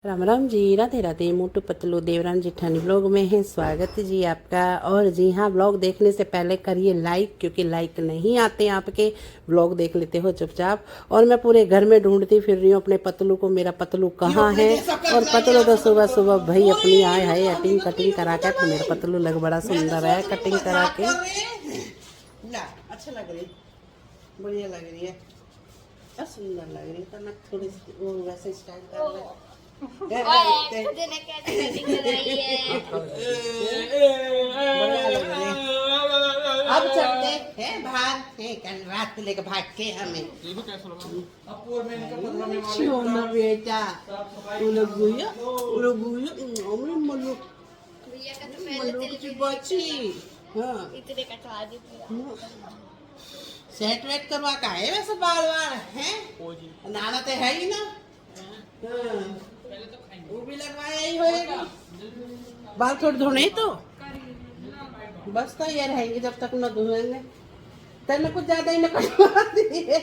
राम राम जी, राधे राधे। मोटू पतलू देवरान जेठानी ब्लॉग में है स्वागत जी आपका। और जी हाँ, ब्लॉग देखने से पहले करिए लाइक, क्योंकि लाइक नहीं आते आपके। ब्लॉग देख लेते हो चुपचाप। और मैं पूरे घर में ढूंढती फिर रही हूँ अपने पतलू को। मेरा पतलू कहाँ है? और पतलू तो सुबह सुबह भाई अपनी आए है कटिंग कटिंग करा के। तो मेरा पतलू लग बड़ा सुंदर है कटिंग करा के। अच्छा लग रही, बढ़िया लग रही है, सुंदर लग रही है। तो मैं थोड़ी वो वैसे स्टाइल कर ले। अब चलते हैं बाहर, कल रात को लेकर भाग के हमें ना बेटा। सेट वेट करवा का है वैसे बाल वाल है, नाना तो है ही ना। वो भी लगवाया ही होएगा। बाल थोड़े धोने तो बस तो ये रहेंगे जब तक न धोएंगे। तेने कुछ ज्यादा ही न कटवा दिए।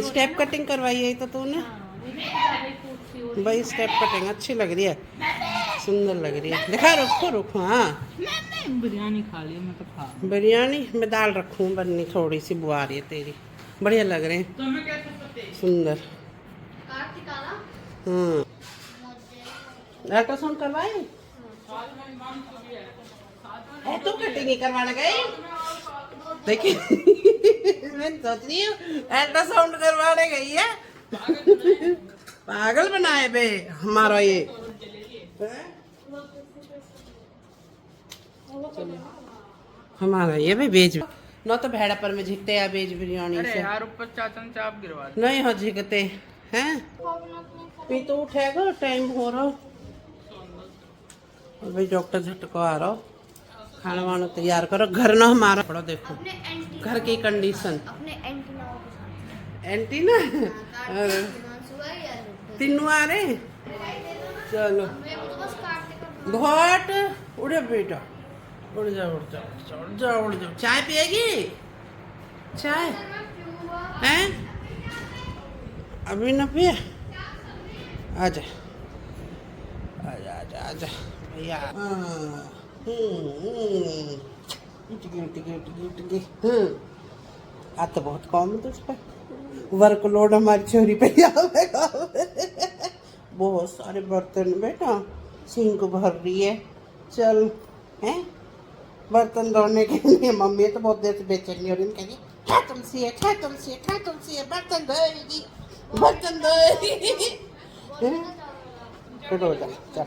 स्टेप कटिंग करवाई है तो तूने भाई। स्टेप कटिंग अच्छी लग रही है, सुंदर लग रही है। दिखा, रुको रुको। हाँ बिरयानी खा लियो, मैं तो खा बिरयानी में दाल रखूं बननी, थोड़ी सी बुआ रही है तेरी। बढ़िया लग रहे हैं, सुंदर। अल्ट्रासाउंड करवाए है तो कटिंग ही करवाने गए। देखिए मैं सोच रही हूँ अल्ट्रासाउंड करवाने गई है। पागल बनाए बे हमारा ये। हमारा ये भी भेज न तो भेड़ा पर में झिकते या बेज बिरयानी से। यार ऊपर चाचन चाप गिरवा दे। नहीं हो झिकते हैं। पी तो उठेगा, टाइम हो रहा। भाई डॉक्टर झटको आ रहा, खाना वाना तैयार करो। घर ना हमारा पड़ो, देखो घर की कंडीशन। एंटीना तीनों आ रहे। चलो घाट उड़े बेटा, उड़ जाओ उड़ जाओ उड़ जाओ उड़ जाओ। चाय पिएगी? चाय हैं? अभी ना पिए? आजा आजा आजा आजा भैया। आज तो बहुत कम है तुझ पर वर्कलोड। हमारी छोरी पे बहुत सारे बर्तन बेटा, सिंक भर रही है। चल हैं बर्तन धोने के लिए। मम्मी तो बहुत देर से बेचैनी हो रही है, क्या तुमसे है, क्या तुमसे है, क्या तुमसे है। बर्तन धोएगी, बर्तन धोएगी। चलो जा, चल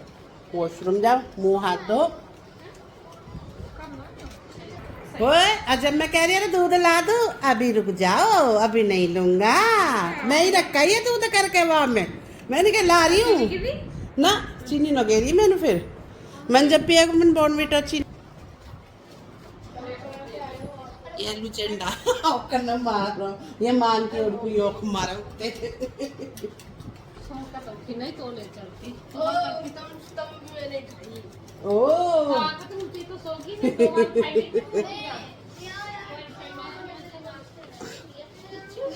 वॉशरूम जाओ, मुंह हाथ धो। ओए जब मैं कह रही हूँ दूध ला दो, अभी रुक जाओ, अभी नहीं लूंगा। मैं ही रखा ही है दूध करके वहां में। मैंने क्या ला रही हूँ ना, चीनी न गेरी मैंने। फिर मैंने जब पिया मैंने बॉर्नविटा चीनी ये लुचेंडा करना मार रहा। ये मान के और कोई ओख मारा उठते नहीं तो ले चलती। ओ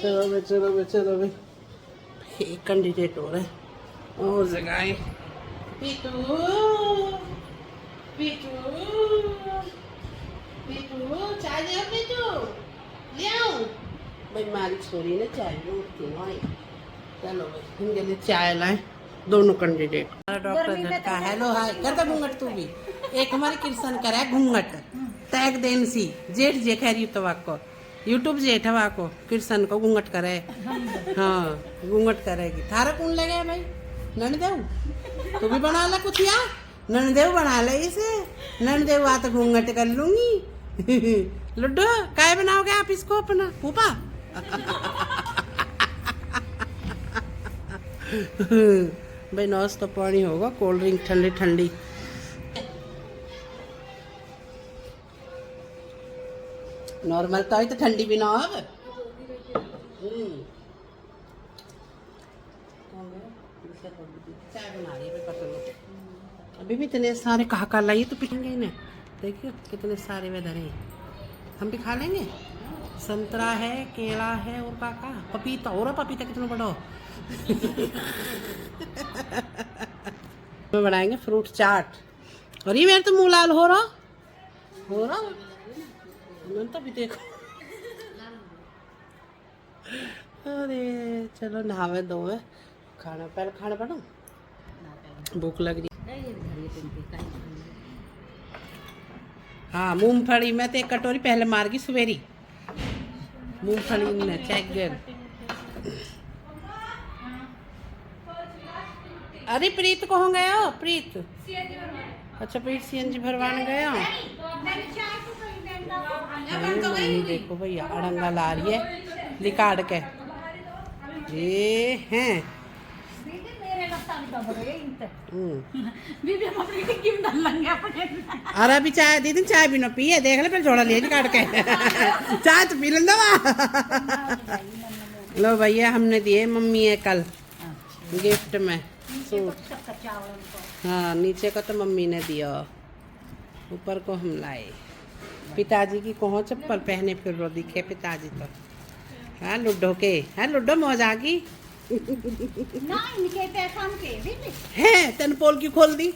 चलो बे चलो बे चलो बे। एक कैंडिडेट हो रहा है और जगह। पीटू पीटू पीटू चाय ले आओ। पीटू ले आओ भाई, मारी छोरी ने चाय उठती भाई। चलो भाई इनके लिए चाय लाए दोनों कैंडिडेट। डॉक्टर झटका हेलो हाय करता घूंघट तू भी। एक हमारी किरसन करा है घूंघट तैग देन सी जेठ जे खैरी तो वाको यूट्यूब जेठ वाको किरसन को घूंघट करे। हाँ घूंघट करेगी। थारा कौन लगे भाई? ननदेव तू भी बना ला कुछ यार। ननदेव बना ले इसे। ननदेव आ तो घूंघट कर लूंगी। लड्डू काय बनाओगे आप इसको अपना फूफा? भाई नौस तो पानी होगा, कोल्ड ड्रिंक ठंडी ठंडी। नॉर्मल तो ही तो ठंडी भी ना हो। चाय बना रही है अभी भी। इतने सारे कहा लाइए तो पिटेंगे इन्हें। देखिए कितने सारे वे धरे, हम भी खा लेंगे। संतरा है, केला है और काका पपीता और पपीता कितना बड़ा में बनाएंगे फ्रूट चाट। और ये मेरे तो मुंह लाल हो रहा मैंने तो भी देखो। अरे चलो नहावे धोवे खाना पहले खाना बनाओ भूख लग रही। हाँ मूंगफली में तो एक कटोरी पहले मार गई सवेरी मूंगफली ने चेक कर। अरे प्रीत कहाँ गया हो प्रीत? अच्छा प्रीत सीएनजी भरवाने गया। देखो भैया अड़ंगा ला रही है लिकाड़ के ये हैं। अरे अभी चाय दीदी चाय भी ना पिए देख ले फिर जोड़ा ले काट के चाय तो पी लेना। लो भैया हमने दिए मम्मी है कल गिफ्ट में सूट। हाँ नीचे का तो मम्मी ने दिया ऊपर को हम लाए। पिताजी की कहो चप्पल पहने फिर रो दिखे पिताजी तो। हाँ लुड्डो के है लुड्डो मौजा की है तेन पोल की खोल दी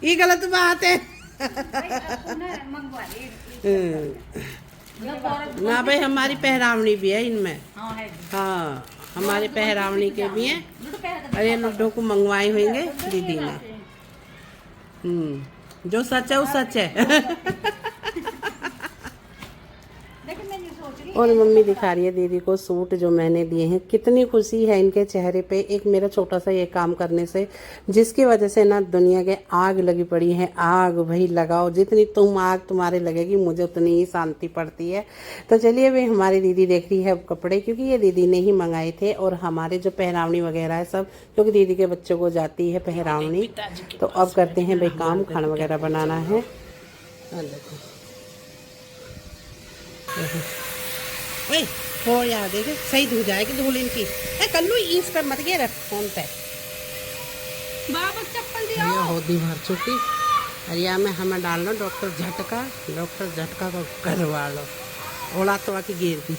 ये गलत बात है ना भाई हमारी पहरावनी भी है इनमें। हाँ हमारे पहरावनी के भी हैं। अरे लुड्डो को मंगवाए होंगे दीदी ने। जो सच है वो सच है। और मम्मी दिखा रही है दीदी को सूट जो मैंने दिए हैं। कितनी खुशी है इनके चेहरे पे एक मेरा छोटा सा ये काम करने से जिसकी वजह से ना दुनिया के आग लगी पड़ी है। आग भाई लगाओ जितनी तुम आग तुम्हारे लगेगी मुझे उतनी ही शांति पड़ती है। तो चलिए वे हमारी दीदी देख रही है अब कपड़े क्योंकि ये दीदी ने ही मंगाए थे और हमारे जो पहरावनी वगैरह है सब क्योंकि दीदी के बच्चों को जाती है पहरावनी। तो अब करते हैं भाई काम खाना वगैरह बनाना है। फोड़ यार देखे सही धो जाएगी धूल इनकी। कल्लू इस पर मत गया फोन पे चप्पल दिया होती भर चुकी। अरिया में हमें डालना डॉक्टर झटका को करवा लो ओला तो आके गिर दी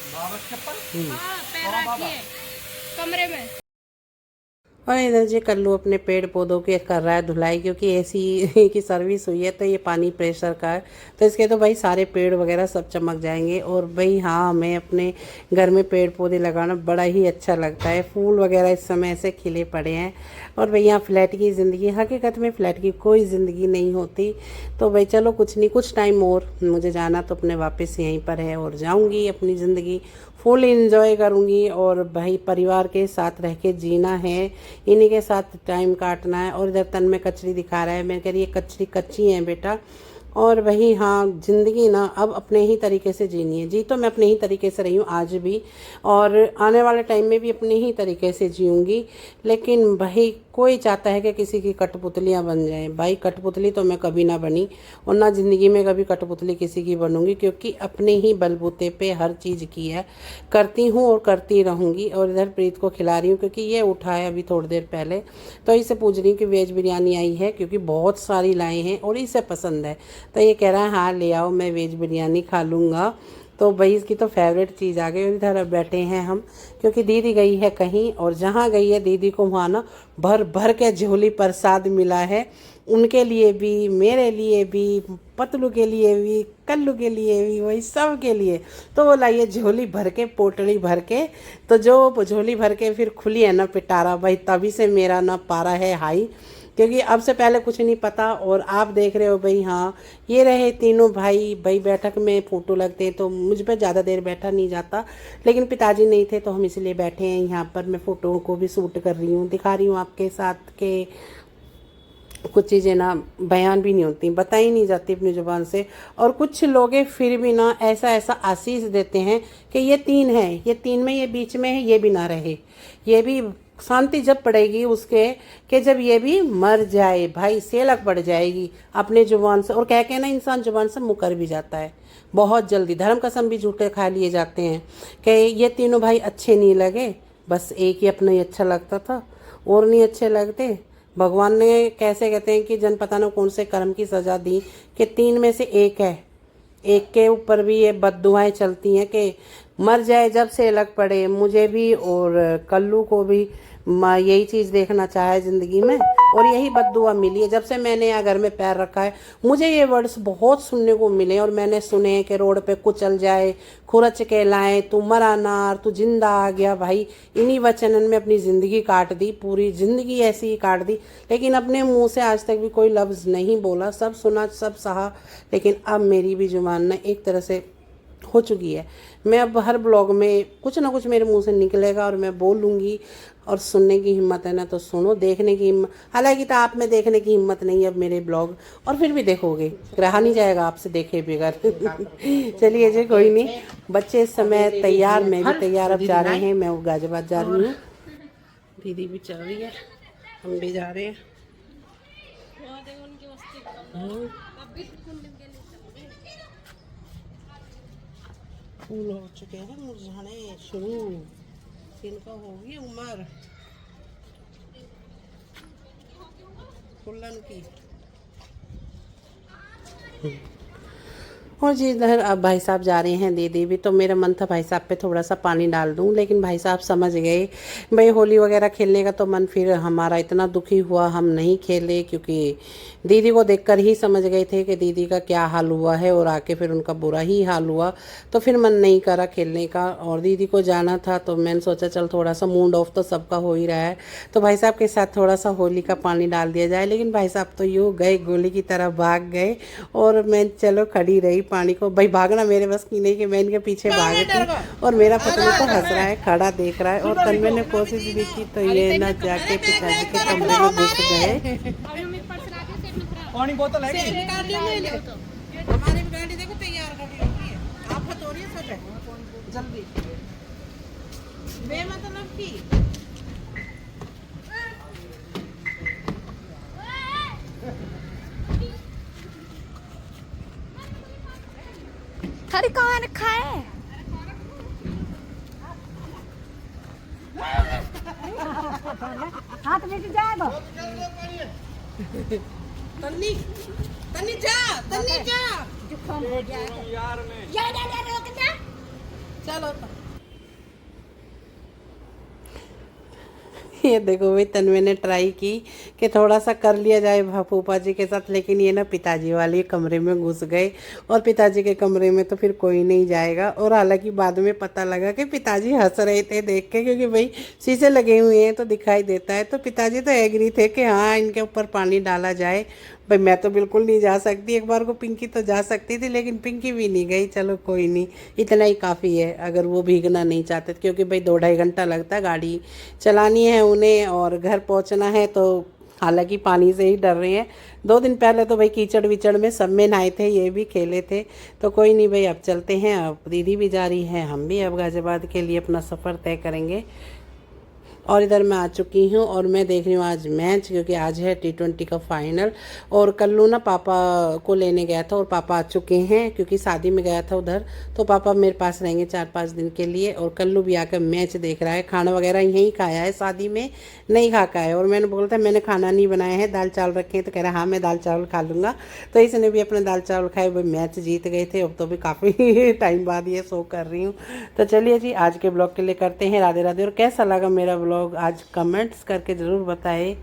कमरे में। और इधर जी कल्लू अपने पेड़ पौधों के कर रहा है धुलाई क्योंकि एसी की सर्विस हुई है तो ये पानी प्रेशर का है तो इसके तो भाई सारे पेड़ वगैरह सब चमक जाएंगे। और भाई हाँ हमें अपने घर में पेड़ पौधे लगाना बड़ा ही अच्छा लगता है। फूल वगैरह इस समय ऐसे खिले पड़े हैं। और भाई यहाँ फ्लैट की ज़िंदगी हकीकत में फ़्लैट की कोई ज़िंदगी नहीं होती। तो भाई चलो कुछ नहीं कुछ टाइम और मुझे जाना तो अपने वापस यहीं पर है और जाऊँगी अपनी ज़िंदगी फुल इंजॉय करूँगी। और भाई परिवार के साथ रह के जीना है इन्हीं के साथ टाइम काटना है। और इधर तन में कचरी दिखा रहा है मैं कह रही ये कचरी कच्ची है बेटा। और वही हाँ ज़िंदगी ना अब अपने ही तरीके से जीनी है। जी तो मैं अपने ही तरीके से रही हूँ आज भी और आने वाले टाइम में भी अपने ही तरीके से जीऊँगी। लेकिन भाई कोई चाहता है कि किसी की कठपुतलियाँ बन जाएं। भाई कठपुतली तो मैं कभी ना बनी और ना ज़िंदगी में कभी कठपुतली किसी की बनूंगी क्योंकि अपने ही बलबूते पे हर चीज़ की है करती हूँ और करती रहूँगी। और इधर प्रीत को खिला रही हूँ क्योंकि ये उठा है अभी थोड़ी देर पहले तो इसे पूछ रही हूँ कि वेज बिरयानी आई है क्योंकि बहुत सारी लाए हैं और इसे पसंद है। तो ये कह रहा है हाँ ले आओ मैं वेज बिरयानी खा लूँगा। तो भाई इसकी तो फेवरेट चीज़ आ गई। और इधर अब बैठे हैं हम क्योंकि दीदी गई है कहीं और जहाँ गई है दीदी को वहाँ ना भर भर के झोली प्रसाद मिला है उनके लिए भी मेरे लिए भी पतलू के लिए भी कल्लू के लिए भी वही सब के लिए। तो वो लाइए झोली भर के पोटली भर के तो जो झोली भर के फिर खुली है ना पिटारा भाई तभी से मेरा ना पारा है हाई क्योंकि अब से पहले कुछ नहीं पता। और आप देख रहे हो भाई हाँ ये रहे तीनों भाई बैठक में फ़ोटो लगते हैं तो मुझ पर ज़्यादा देर बैठा नहीं जाता लेकिन पिताजी नहीं थे तो हम इसलिए बैठे हैं यहाँ पर। मैं फ़ोटो को भी शूट कर रही हूँ दिखा रही हूँ आपके साथ के कुछ चीज़ें ना बयान भी नहीं होती बताई नहीं जाती अपनी ज़ुबान से। और कुछ लोग फिर भी ना ऐसा ऐसा आशीष देते हैं कि ये तीन है ये तीन में ये बीच में है ये भी ना रहे ये भी शांति जब पड़ेगी उसके कि जब ये भी मर जाए भाई सेलक पड़ जाएगी अपने जुबान से। और कह के ना इंसान जुबान से मुकर भी जाता है बहुत जल्दी। धर्म कसम भी झूठे खा लिए जाते हैं कि ये तीनों भाई अच्छे नहीं लगे बस एक ही अपना ही अच्छा लगता था और नहीं अच्छे लगते। भगवान ने कैसे कहते हैं कि जन पता ना कौन से कर्म की सज़ा दी कि तीन में से एक है एक के ऊपर भी ये बद्दुआएं चलती हैं कि मर जाए जब से अलग पड़े, मुझे भी और कल्लू को भी यही चीज़ देखना चाहे ज़िंदगी में, और यही बद्दुआ मिली है जब से मैंने यहाँ घर में पैर रखा है। मुझे ये वर्ड्स बहुत सुनने को मिले और मैंने सुने हैं कि रोड पे कुचल जाए, खुरच के लाएं, तू मरा नार, तू जिंदा आ गया। भाई इन्हीं वचनन में अपनी ज़िंदगी काट दी, पूरी ज़िंदगी ऐसी ही काट दी, लेकिन अपने मुंह से आज तक भी कोई लफ्ज़ नहीं बोला। सब सुना, सब सहा, लेकिन अब मेरी भी जुबान ना एक तरह से हो चुकी है। मैं अब हर ब्लॉग में कुछ ना कुछ मेरे मुंह से निकलेगा और मैं बोलूँगी। और सुनने की हिम्मत है ना तो सुनो, देखने की हिम्मत, हालांकि तो आप में देखने की हिम्मत नहीं है अब मेरे ब्लॉग, और फिर भी देखोगे, रहा नहीं जाएगा आपसे देखे बगैर। चलिए जी, कोई नहीं, बच्चे इस समय तैयार, मैं भी तैयार अब जा रहे हैं। मैं गाजियाबाद जा रही हूँ, दीदी भी चल रही है, हम भी जा रहे हैं। फूल हो चुके हैं मुरझाने शुरू, इनका होगी उम्र फूलन की। और जी इधर अब भाई साहब जा रहे हैं दीदी भी, तो मेरा मन था भाई साहब पे थोड़ा सा पानी डाल दूं, लेकिन भाई साहब समझ गए भाई होली वगैरह खेलने का तो मन फिर हमारा इतना दुखी हुआ, हम नहीं खेले, क्योंकि दीदी को देखकर ही समझ गए थे कि दीदी का क्या हाल हुआ है, और आके फिर उनका बुरा ही हाल हुआ, तो फिर मन नहीं करा खेलने का। और दीदी को जाना था तो मैंने सोचा चल थोड़ा सा मूड ऑफ तो सबका हो ही रहा है, तो भाई साहब के साथ थोड़ा सा होली का पानी डाल दिया जाए। लेकिन भाई साहब तो यूँ गए, गोली की तरह भाग गए, और मैं चलो खड़ी रही पानी को। भाई भागना मेरे बस की नहीं कि मैं इनके पीछे भागी थी, और मेरा पतलू तो हंस रहा है, खड़ा देख रहा है। और तन्मय ने कोशिश भी की तो ये ना जाके पिताजी के कमरे में घुस गए। पानी बोतल है हमारी भी गाड़ी देखो तैयार खड़ी होती है, आफत हो रही है सब है जल्दी बेमतलब की। अरे कहाँ रखा है? हाथ में जाए दो। तन्नी तन्नी जा, तन्नी जा, जुकाम हो गया है यार में। यार रोक जा। चलो ये देखो भाई तन्मय ने ट्राई की कि थोड़ा सा कर लिया जाए फूफा जी के साथ, लेकिन ये ना पिताजी वाले कमरे में घुस गए, और पिताजी के कमरे में तो फिर कोई नहीं जाएगा। और हालांकि बाद में पता लगा कि पिताजी हंस रहे थे देख के, क्योंकि भाई शीशे लगे हुए हैं तो दिखाई देता है, तो पिताजी तो एग्री थे कि हाँ इनके ऊपर पानी डाला जाए। भाई मैं तो बिल्कुल नहीं जा सकती, एक बार को पिंकी तो जा सकती थी, लेकिन पिंकी भी नहीं गई। चलो कोई नहीं, इतना ही काफ़ी है अगर वो भीगना नहीं चाहते, क्योंकि भाई 2-2.5 घंटा लगता है, गाड़ी चलानी है उन्हें और घर पहुंचना है, तो हालांकि पानी से ही डर रहे हैं। 2 दिन पहले तो भाई कीचड़ विचड़ में सब में नहाए थे, ये भी खेले थे, तो कोई नहीं भाई अब चलते हैं। अब दीदी भी जा रही है, हम भी अब गाजियाबाद के लिए अपना सफ़र तय करेंगे। और इधर मैं आ चुकी हूँ और मैं देख रही हूँ आज मैच, क्योंकि आज है T20 का फाइनल। और कल्लू ना पापा को लेने गया था और पापा आ चुके हैं, क्योंकि शादी में गया था उधर, तो पापा मेरे पास रहेंगे 4-5 दिन के लिए। और कल्लू भी आकर मैच देख रहा है, खाना वगैरह यहीं खाया है, शादी में नहीं खा का है। और मैंने बोलता मैंने खाना नहीं बनाया है, दाल चावल रखे हैं, तो कह रहा हाँ मैं दाल चावल खा लूँगा। तो इसने भी अपने दाल चावल खाए, वो मैच जीत गए थे। अब तो भी काफ़ी टाइम बाद ये शो कर रही हूँ। तो चलिए जी आज के ब्लॉग के लिए करते हैं राधे राधे। और कैसा लगा मेरा ब्लॉग आज कमेंट्स करके ज़रूर बताएं।